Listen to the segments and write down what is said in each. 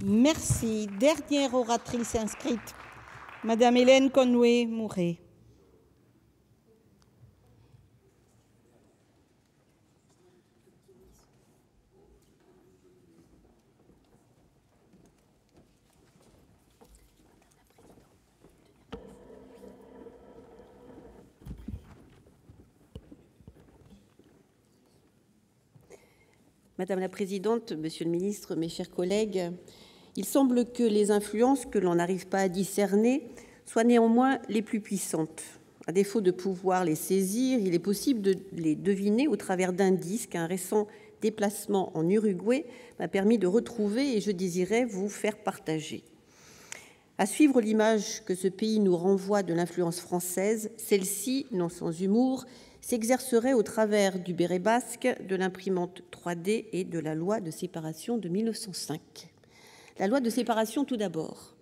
Merci. Dernière oratrice inscrite, Madame Hélène Conway-Mouret. Madame la Présidente, Monsieur le Ministre, mes chers collègues, il semble que les influences que l'on n'arrive pas à discerner soient néanmoins les plus puissantes. À défaut de pouvoir les saisir, il est possible de les deviner au travers d'indices qu'un récent déplacement en Uruguay m'a permis de retrouver et je désirais vous faire partager. À suivre l'image que ce pays nous renvoie de l'influence française, celle-ci, non sans humour, s'exercerait au travers du béret basque, de l'imprimante 3D et de la loi de séparation de 1905. La loi de séparation tout d'abord.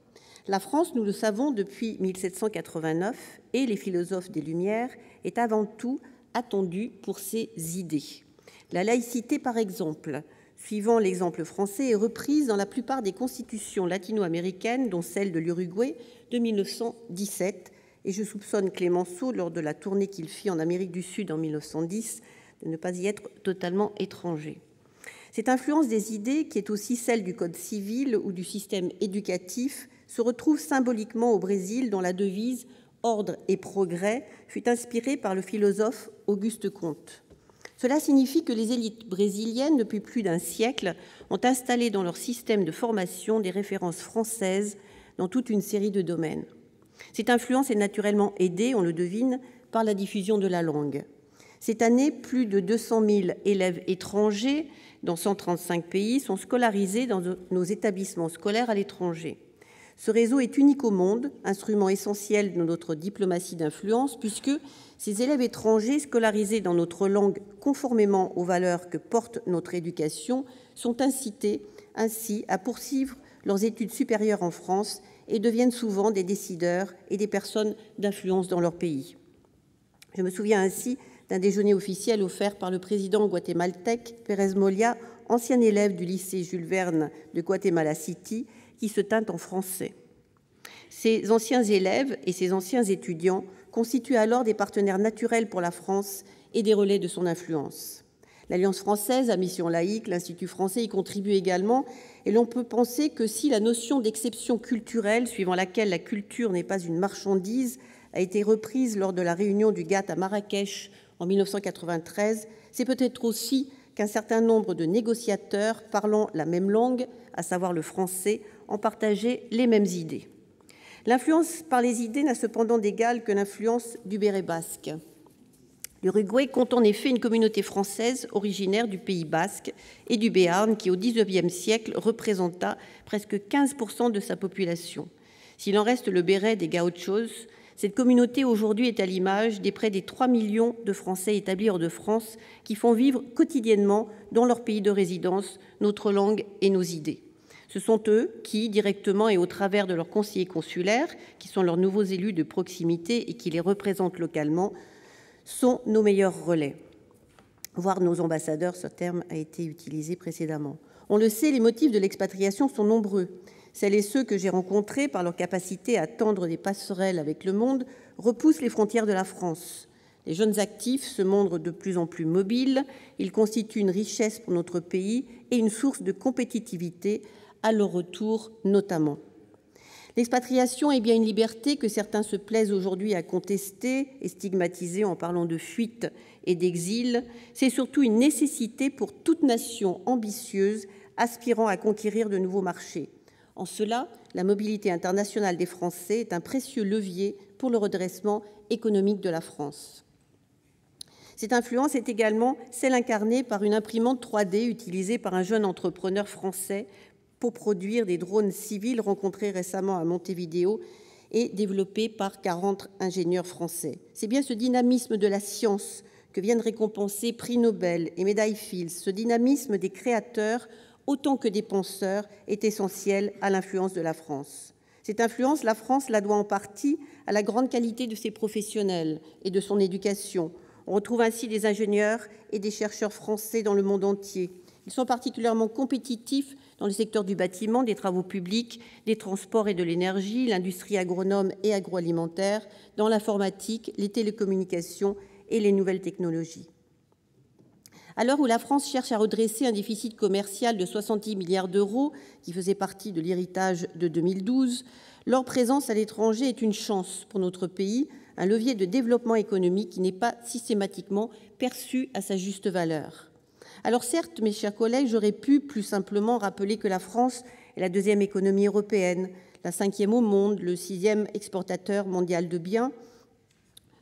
La France, nous le savons depuis 1789, et les philosophes des Lumières, est avant tout attendue pour ses idées. La laïcité, par exemple, suivant l'exemple français, est reprise dans la plupart des constitutions latino-américaines, dont celle de l'Uruguay de 1917, et je soupçonne Clémenceau, lors de la tournée qu'il fit en Amérique du Sud en 1910, de ne pas y être totalement étranger. Cette influence des idées, qui est aussi celle du Code civil ou du système éducatif, se retrouve symboliquement au Brésil, dont la devise « Ordre et progrès » fut inspirée par le philosophe Auguste Comte. Cela signifie que les élites brésiliennes, depuis plus d'un siècle, ont installé dans leur système de formation des références françaises dans toute une série de domaines. Cette influence est naturellement aidée, on le devine, par la diffusion de la langue. Cette année, plus de 200 000 élèves étrangers dans 135 pays sont scolarisés dans nos établissements scolaires à l'étranger. Ce réseau est unique au monde, instrument essentiel de notre diplomatie d'influence, puisque ces élèves étrangers scolarisés dans notre langue conformément aux valeurs que porte notre éducation sont incités ainsi à poursuivre leurs études supérieures en France et deviennent souvent des décideurs et des personnes d'influence dans leur pays. Je me souviens ainsi d'un déjeuner officiel offert par le président guatémaltèque Pérez Molia, ancien élève du lycée Jules Verne de Guatemala City, qui se tint en français. Ces anciens élèves et ces anciens étudiants constituent alors des partenaires naturels pour la France et des relais de son influence. L'Alliance française à mission laïque, l'Institut français y contribue également, et l'on peut penser que si la notion d'exception culturelle, suivant laquelle la culture n'est pas une marchandise, a été reprise lors de la réunion du GATT à Marrakech en 1993, c'est peut-être aussi qu'un certain nombre de négociateurs parlant la même langue, à savoir le français, en partageaient les mêmes idées. L'influence par les idées n'a cependant d'égal que l'influence du béret basque. L'Uruguay compte en effet une communauté française originaire du Pays basque et du Béarn qui, au XIXe siècle, représenta presque 15% de sa population. S'il en reste le béret des Gauchos, cette communauté aujourd'hui est à l'image des près des 3 millions de Français établis hors de France qui font vivre quotidiennement dans leur pays de résidence notre langue et nos idées. Ce sont eux qui, directement et au travers de leurs conseillers consulaires, qui sont leurs nouveaux élus de proximité et qui les représentent localement, sont nos meilleurs relais, voire nos ambassadeurs, ce terme a été utilisé précédemment. On le sait, les motifs de l'expatriation sont nombreux. Celles et ceux que j'ai rencontrés, par leur capacité à tendre des passerelles avec le monde, repoussent les frontières de la France. Les jeunes actifs se montrent de plus en plus mobiles, ils constituent une richesse pour notre pays et une source de compétitivité, à leur retour notamment. L'expatriation est bien une liberté que certains se plaisent aujourd'hui à contester et stigmatiser en parlant de fuite et d'exil. C'est surtout une nécessité pour toute nation ambitieuse aspirant à conquérir de nouveaux marchés. En cela, la mobilité internationale des Français est un précieux levier pour le redressement économique de la France. Cette influence est également celle incarnée par une imprimante 3D utilisée par un jeune entrepreneur français pour produire des drones civils rencontrés récemment à Montevideo et développés par 40 ingénieurs français. C'est bien ce dynamisme de la science que viennent récompenser prix Nobel et médailles Fields. Ce dynamisme des créateurs, autant que des penseurs, est essentiel à l'influence de la France. Cette influence, la France la doit en partie à la grande qualité de ses professionnels et de son éducation. On retrouve ainsi des ingénieurs et des chercheurs français dans le monde entier, Ils sont particulièrement compétitifs dans le secteur du bâtiment, des travaux publics, des transports et de l'énergie, l'industrie agronome et agroalimentaire, dans l'informatique, les télécommunications et les nouvelles technologies. À l'heure où la France cherche à redresser un déficit commercial de 70 milliards d'euros, qui faisait partie de l'héritage de 2012, leur présence à l'étranger est une chance pour notre pays, un levier de développement économique qui n'est pas systématiquement perçu à sa juste valeur. Alors certes, mes chers collègues, j'aurais pu plus simplement rappeler que la France est la deuxième économie européenne, la cinquième au monde, le sixième exportateur mondial de biens,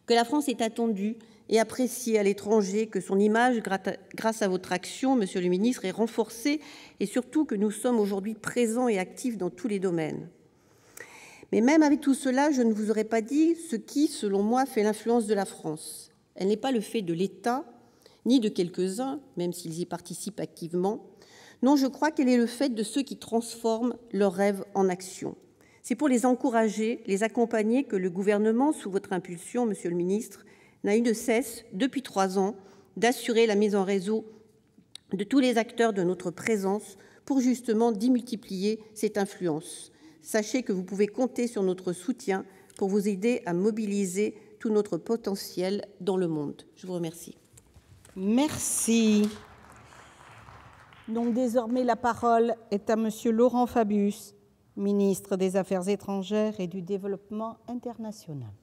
que la France est attendue et appréciée à l'étranger, que son image, grâce à votre action, Monsieur le ministre, est renforcée et surtout que nous sommes aujourd'hui présents et actifs dans tous les domaines. Mais même avec tout cela, je ne vous aurais pas dit ce qui, selon moi, fait l'influence de la France. Elle n'est pas le fait de l'État, ni de quelques-uns, même s'ils y participent activement. Non, je crois qu'elle est le fait de ceux qui transforment leurs rêves en action. C'est pour les encourager, les accompagner que le gouvernement, sous votre impulsion, Monsieur le ministre, n'a eu de cesse, depuis 3 ans, d'assurer la mise en réseau de tous les acteurs de notre présence pour justement démultiplier cette influence. Sachez que vous pouvez compter sur notre soutien pour vous aider à mobiliser tout notre potentiel dans le monde. Je vous remercie. Merci. Donc désormais, la parole est à Monsieur Laurent Fabius, ministre des Affaires étrangères et du Développement international.